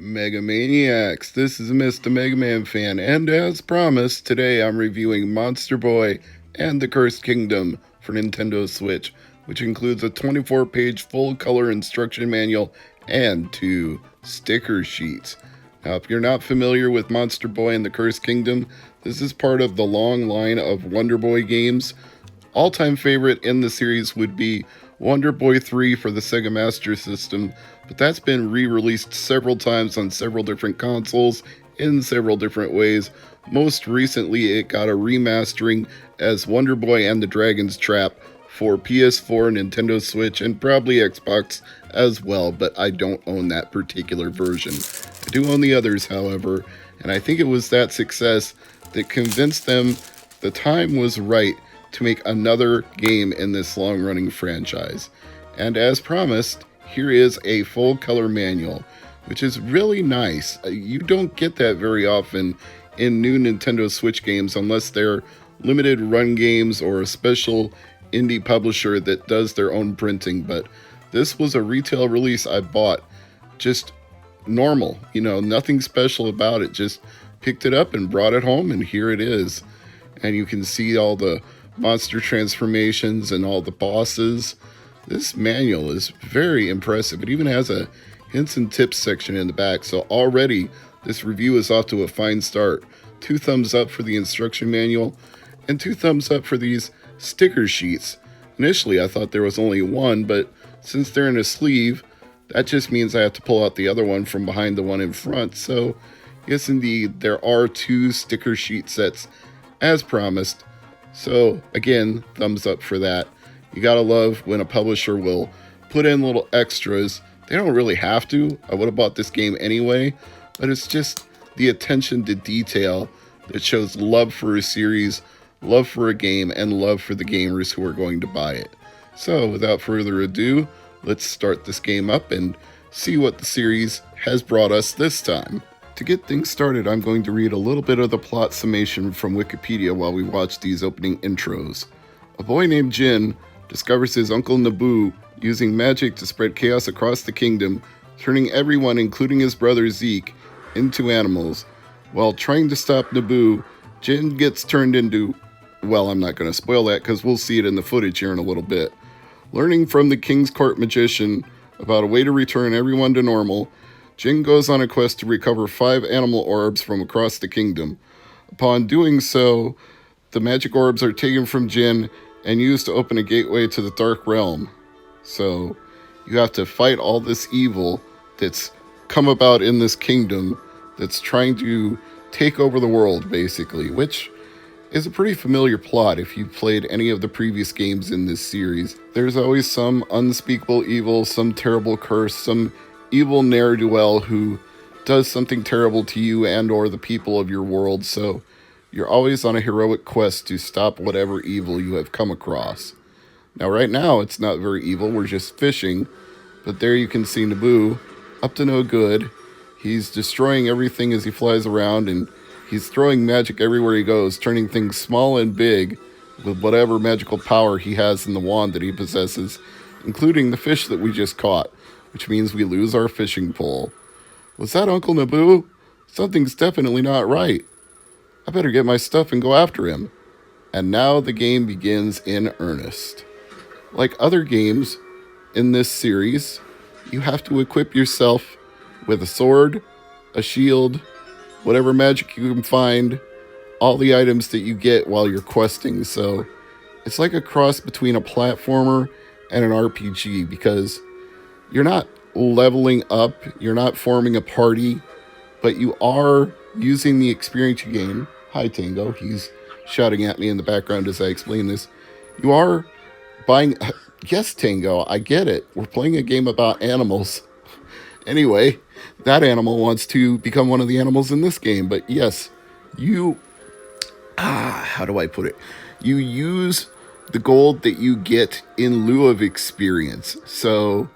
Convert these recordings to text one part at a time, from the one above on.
Mega Maniacs, this is Mr. MegaManFan, and as promised, today I'm reviewing Monster Boy and the Cursed Kingdom for Nintendo Switch, which includes a 24-page full-color instruction manual and 2 sticker sheets. Now, if you're not familiar with Monster Boy and the Cursed Kingdom, this is part of the long line of Wonder Boy games. All-time favorite in the series would be Wonder Boy 3 for the Sega Master System, but that's been re-released several times on several different consoles in several different ways. Most recently, it got a remastering as Wonder Boy and the Dragon's Trap for PS4, Nintendo Switch, and probably Xbox as well, but I don't own that particular version. I do own the others, however, and I think it was that success that convinced them the time was right to make another game in this long-running franchise. And as promised, here is a full-color manual, which is really nice. You don't get that very often in new Nintendo Switch games unless they're limited run games or a special indie publisher that does their own printing, but this was a retail release I bought. Just normal, nothing special about it. Just picked it up and brought it home, and here it is. And you can see all the monster transformations and all the bosses. This manual is very impressive. It even has a hints and tips section in the back, so already this review is off to a fine start. 2 thumbs up for the instruction manual and 2 thumbs up for these sticker sheets. Initially I thought there was only one, but since they're in a sleeve, that just means I have to pull out the other one from behind the one in front. So yes, indeed, there are 2 sticker sheet sets as promised. So again, thumbs up for that. You gotta love when a publisher will put in little extras. They don't really have to. I would have bought this game anyway, but it's just the attention to detail that shows love for a series, love for a game, and love for the gamers who are going to buy it. So without further ado, let's start this game up and see what the series has brought us this time. To get things started, I'm going to read a little bit of the plot summation from Wikipedia while we watch these opening intros. A boy named Jin discovers his uncle Naboo using magic to spread chaos across the kingdom, turning everyone, including his brother Zeke, into animals. While trying to stop Naboo, Jin gets turned into... well, I'm not going to spoil that because we'll see it in the footage here in a little bit. Learning from the King's Court magician about a way to return everyone to normal, Jin goes on a quest to recover 5 animal orbs from across the kingdom. Upon doing so, the magic orbs are taken from Jin and used to open a gateway to the Dark Realm. So, you have to fight all this evil that's come about in this kingdom that's trying to take over the world, basically, which is a pretty familiar plot if you've played any of the previous games in this series. There's always some unspeakable evil, some terrible curse, some evil ne'er-do-well who does something terrible to you and or the people of your world, so you're always on a heroic quest to stop whatever evil you have come across. Now right now it's not very evil, we're just fishing, but there you can see Naboo, up to no good. He's destroying everything as he flies around, and he's throwing magic everywhere he goes, turning things small and big with whatever magical power he has in the wand that he possesses, including the fish that we just caught, which means we lose our fishing pole. Was that Uncle Naboo? Something's definitely not right. I better get my stuff and go after him. And now the game begins in earnest. Like other games in this series, you have to equip yourself with a sword, a shield, whatever magic you can find, all the items that you get while you're questing. So it's like a cross between a platformer and an RPG, because you're not leveling up, you're not forming a party, but you are using the experience you gain. Hi, Tango. He's shouting at me in the background as I explain this. You are buying... Yes, Tango, I get it. We're playing a game about animals. Anyway, that animal wants to become one of the animals in this game, but yes, you... how do I put it? You use the gold that you get in lieu of experience. So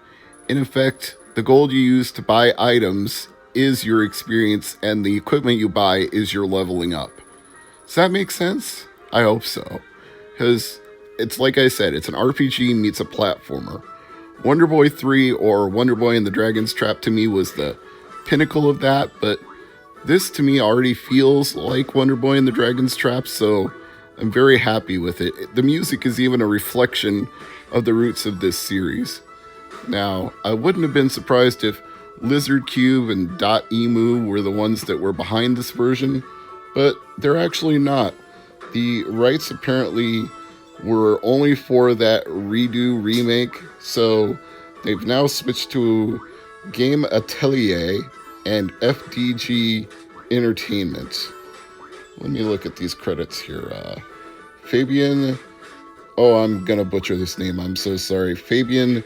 in effect, the gold you use to buy items is your experience, and the equipment you buy is your leveling up. Does that make sense? I hope so. Because it's like I said, it's an RPG meets a platformer. Wonder Boy 3 or Wonder Boy and the Dragon's Trap to me was the pinnacle of that, but this to me already feels like Wonder Boy and the Dragon's Trap, so I'm very happy with it. The music is even a reflection of the roots of this series. Now, I wouldn't have been surprised if Lizard Cube and Dot Emu were the ones that were behind this version, but they're actually not. The rights apparently were only for that redo remake, so they've now switched to Game Atelier and FDG Entertainment. Let me look at these credits here. Fabian, oh, I'm gonna butcher this name, I'm so sorry. Fabian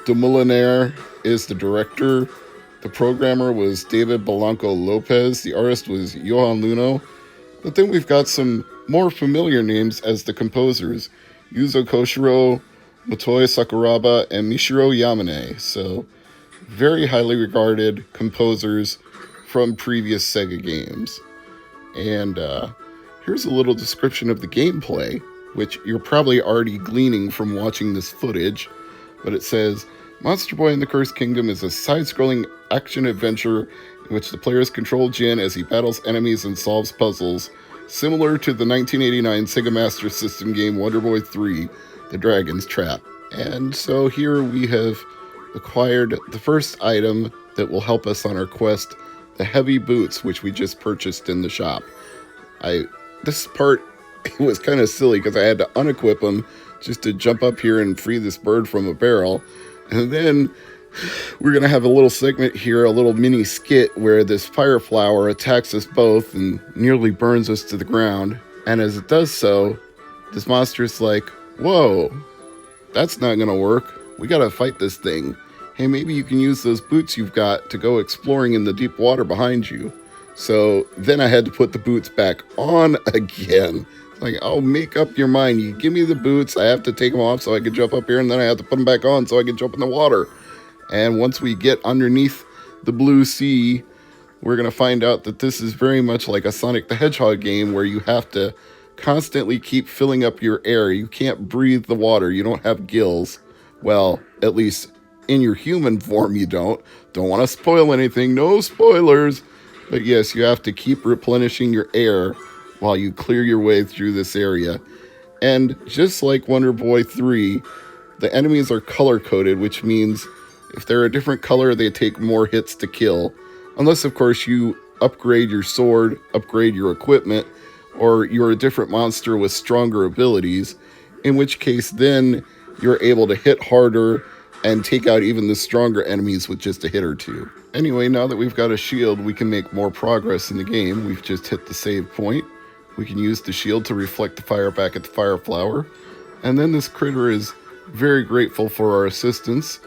Demoliner is the director. The programmer was David Blanco Lopez. The artist was Johan Luno. But then we've got some more familiar names as the composers. Yuzo Koshiro, Motoi Sakuraba, and Michiru Yamane. So, very highly regarded composers from previous Sega games. And here's a little description of the gameplay, which you're probably already gleaning from watching this footage. But it says, Monster Boy and the Cursed Kingdom is a side-scrolling action-adventure in which the players control Jin as he battles enemies and solves puzzles, similar to the 1989 Sega Master System game Wonder Boy 3, The Dragon's Trap. And so here we have acquired the first item that will help us on our quest, the heavy boots, which we just purchased in the shop. This part was kind of silly because I had to unequip them just to jump up here and free this bird from a barrel. And then we're going to have a little segment here, a little mini skit where this fire flower attacks us both and nearly burns us to the ground. And as it does so, this monster's like, whoa, that's not going to work. We got to fight this thing. Hey, maybe you can use those boots you've got to go exploring in the deep water behind you. So then I had to put the boots back on again. Like, oh, make up your mind. You give me the boots, I have to take them off so I can jump up here, and then I have to put them back on so I can jump in the water. And once we get underneath the blue sea, we're going to find out that this is very much like a Sonic the Hedgehog game where you have to constantly keep filling up your air. You can't breathe the water. You don't have gills. Well, at least in your human form you don't. Don't want to spoil anything. No spoilers. But yes, you have to keep replenishing your air while you clear your way through this area. And just like Wonder Boy 3, the enemies are color-coded, which means if they're a different color, they take more hits to kill. Unless, of course, you upgrade your sword, upgrade your equipment, or you're a different monster with stronger abilities, in which case then you're able to hit harder and take out even the stronger enemies with just a hit or two. Anyway, now that we've got a shield, we can make more progress in the game. We've just hit the save point. We can use the shield to reflect the fire back at the fire flower. And then this critter is very grateful for our assistance,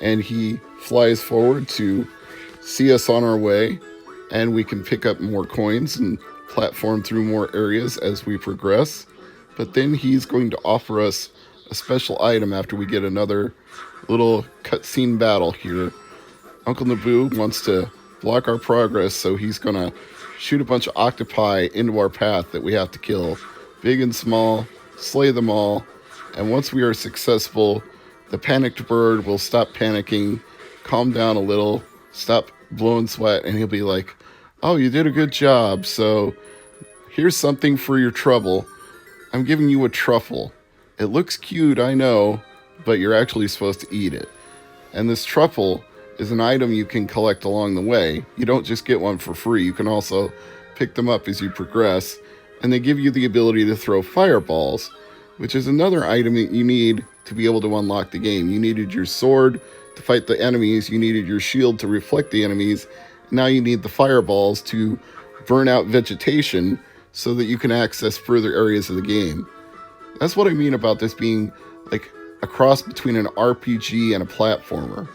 and he flies forward to see us on our way, and we can pick up more coins and platform through more areas as we progress. But then he's going to offer us a special item after we get another little cutscene battle here. Uncle Naboo wants to block our progress, so he's going to shoot a bunch of octopi into our path that we have to kill. Big and small, slay them all, and once we are successful, the panicked bird will stop panicking, calm down a little, stop blowing sweat, and he'll be like, oh, you did a good job, so here's something for your trouble. I'm giving you a truffle. It looks cute, I know, but you're actually supposed to eat it. And this truffle is an item you can collect along the way. You don't just get one for free. You can also pick them up as you progress, and they give you the ability to throw fireballs, which is another item that you need to be able to unlock the game. You needed your sword to fight the enemies, you needed your shield to reflect the enemies, now you need the fireballs to burn out vegetation so that you can access further areas of the game. That's what I mean about this being like a cross between an RPG and a platformer.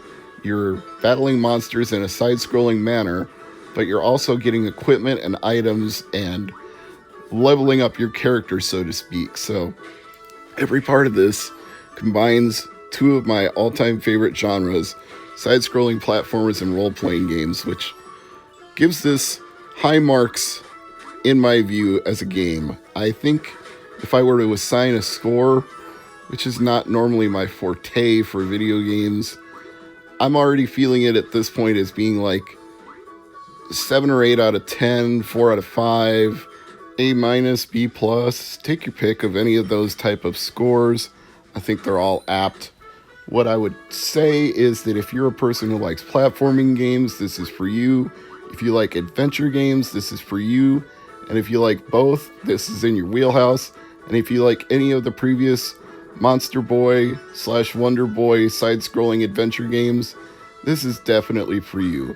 You're battling monsters in a side-scrolling manner, but you're also getting equipment and items and leveling up your character, so to speak. So every part of this combines two of my all-time favorite genres, side-scrolling platformers and role-playing games, which gives this high marks in my view as a game. I think if I were to assign a score, which is not normally my forte for video games, I'm already feeling it at this point as being like 7 or 8 out of 10, 4 out of 5, A minus, B plus. Take your pick of any of those type of scores. I think they're all apt. What I would say is that if you're a person who likes platforming games, this is for you. If you like adventure games, this is for you. And if you like both, this is in your wheelhouse. And if you like any of the previous Monster Boy / Wonder Boy side-scrolling adventure games, this is definitely for you.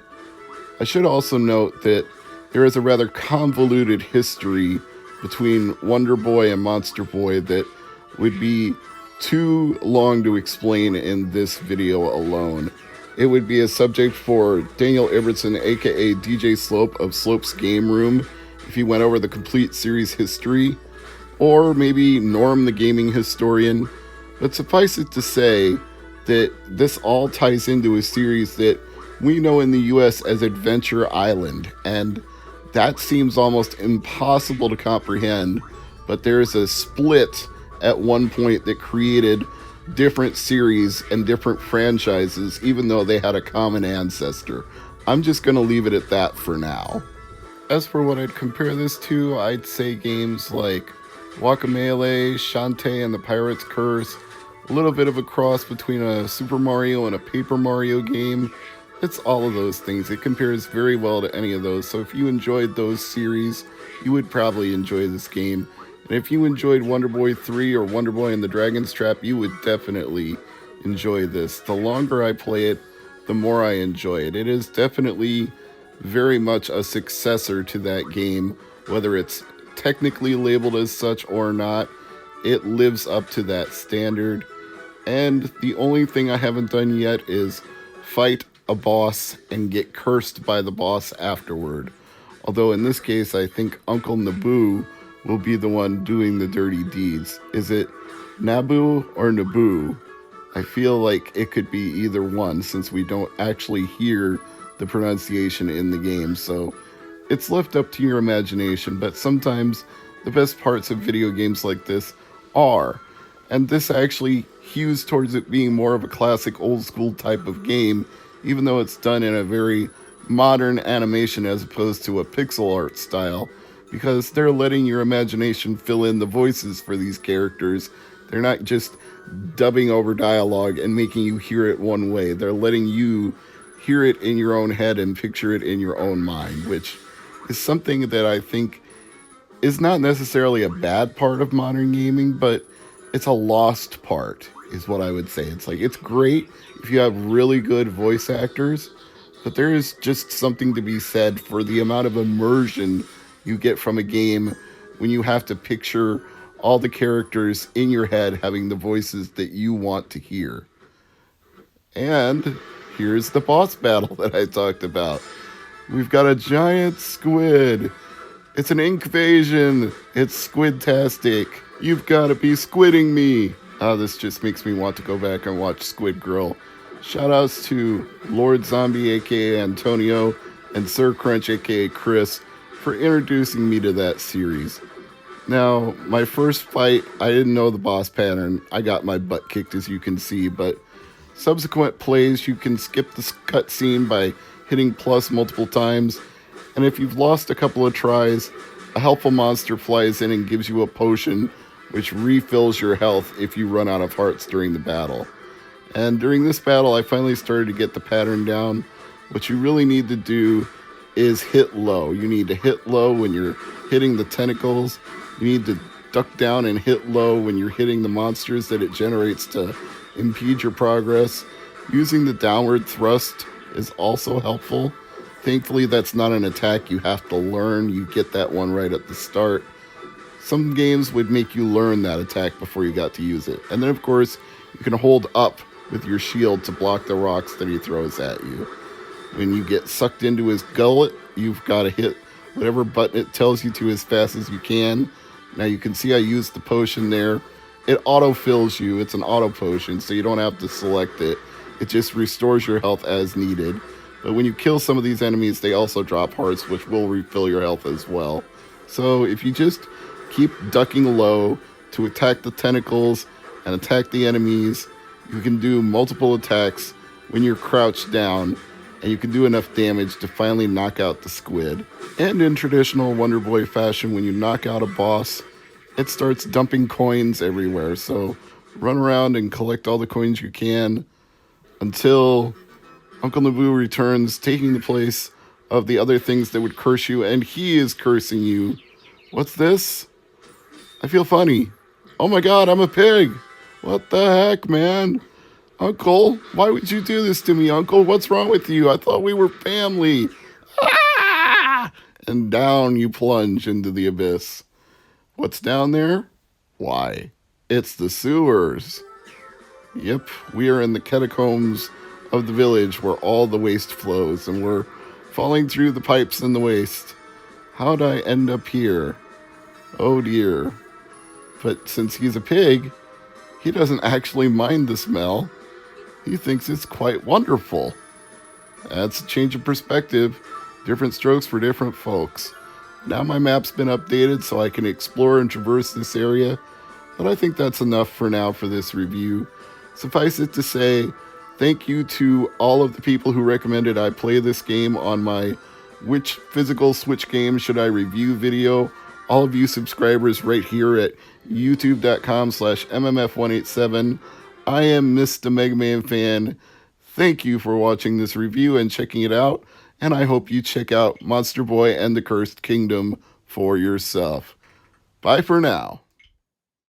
I should also note that there is a rather convoluted history between Wonder Boy and Monster Boy that would be too long to explain in this video alone. It would be a subject for Daniel Ibbotson, aka DJ Slope of Slope's Game Room, if he went over the complete series history, or maybe Norm the Gaming Historian. But suffice it to say that this all ties into a series that we know in the US as Adventure Island, and that seems almost impossible to comprehend, but there's a split at one point that created different series and different franchises, even though they had a common ancestor. I'm just going to leave it at that for now. As for what I'd compare this to, I'd say games like Guacamelee, Shantae and the Pirate's Curse, a little bit of a cross between a Super Mario and a Paper Mario game. It's all of those things. It compares very well to any of those. So if you enjoyed those series, you would probably enjoy this game. And if you enjoyed Wonder Boy 3 or Wonder Boy and the Dragon's Trap, you would definitely enjoy this. The longer I play it, the more I enjoy it. It is definitely very much a successor to that game, whether it's technically labeled as such or not. It lives up to that standard. And the only thing I haven't done yet is fight a boss and get cursed by the boss afterward. Although in this case, I think Uncle Naboo will be the one doing the dirty deeds. Is it Naboo or Naboo? I feel like it could be either one, since we don't actually hear the pronunciation in the game, so it's left up to your imagination. But sometimes the best parts of video games like this are, and this actually hews towards it being more of a classic old school type of game, even though it's done in a very modern animation as opposed to a pixel art style, because they're letting your imagination fill in the voices for these characters. They're not just dubbing over dialogue and making you hear it one way. They're letting you hear it in your own head and picture it in your own mind, which is something that I think is not necessarily a bad part of modern gaming, but it's a lost part, is what I would say. It's like, it's great if you have really good voice actors, but there is just something to be said for the amount of immersion you get from a game when you have to picture all the characters in your head having the voices that you want to hear. And here's the boss battle that I talked about. We've got a giant squid. It's an invasion. It's squid-tastic. You've got to be squidding me. This just makes me want to go back and watch Squid Girl. Shoutouts to Lord Zombie, aka Antonio, and Sir Crunch, aka Chris, for introducing me to that series. Now, my first fight, I didn't know the boss pattern. I got my butt kicked, as you can see, but subsequent plays, you can skip the cutscene by hitting plus multiple times, and if you've lost a couple of tries, a helpful monster flies in and gives you a potion which refills your health if you run out of hearts during the battle. And during this battle, I finally started to get the pattern down. What you really need to do is hit low. You need to hit low when you're hitting the tentacles. You need to duck down and hit low when you're hitting the monsters that it generates to impede your progress. Using the downward thrust is also helpful. Thankfully, that's not an attack you have to learn. You get that one right at the start. Some games would make you learn that attack before you got to use it. And then, of course, you can hold up with your shield to block the rocks that he throws at you. When you get sucked into his gullet, you've got to hit whatever button it tells you to as fast as you can. Now you can see I used the potion there. It auto-fills you. It's an auto potion, so you don't have to select it. It just restores your health as needed. But when you kill some of these enemies, they also drop hearts, which will refill your health as well. So if you just keep ducking low to attack the tentacles and attack the enemies, you can do multiple attacks when you're crouched down. and you can do enough damage to finally knock out the squid. And in traditional Wonder Boy fashion, when you knock out a boss, it starts dumping coins everywhere. So run around and collect all the coins you can until Uncle Naboo returns, taking the place of the other things that would curse you, and he is cursing you. What's this? I feel funny. Oh my god, I'm a pig. What the heck, man? Uncle, why would you do this to me, Uncle? What's wrong with you? I thought we were family. Ah! And down you plunge into the abyss. What's down there? Why, it's the sewers. Yep, we are in the catacombs of the village where all the waste flows, and we're falling through the pipes in the waste. How'd I end up here? Oh dear. But since he's a pig, he doesn't actually mind the smell. He thinks it's quite wonderful. That's a change of perspective. Different strokes for different folks. Now my map's been updated so I can explore and traverse this area, but I think that's enough for now for this review. Suffice it to say, thank you to all of the people who recommended I play this game on my Which Physical Switch Game Should I Review video. All of you subscribers right here at youtube.com/MMF187. I am Mr. MegaManFan. Thank you for watching this review and checking it out, and I hope you check out Monster Boy and the Cursed Kingdom for yourself. Bye for now.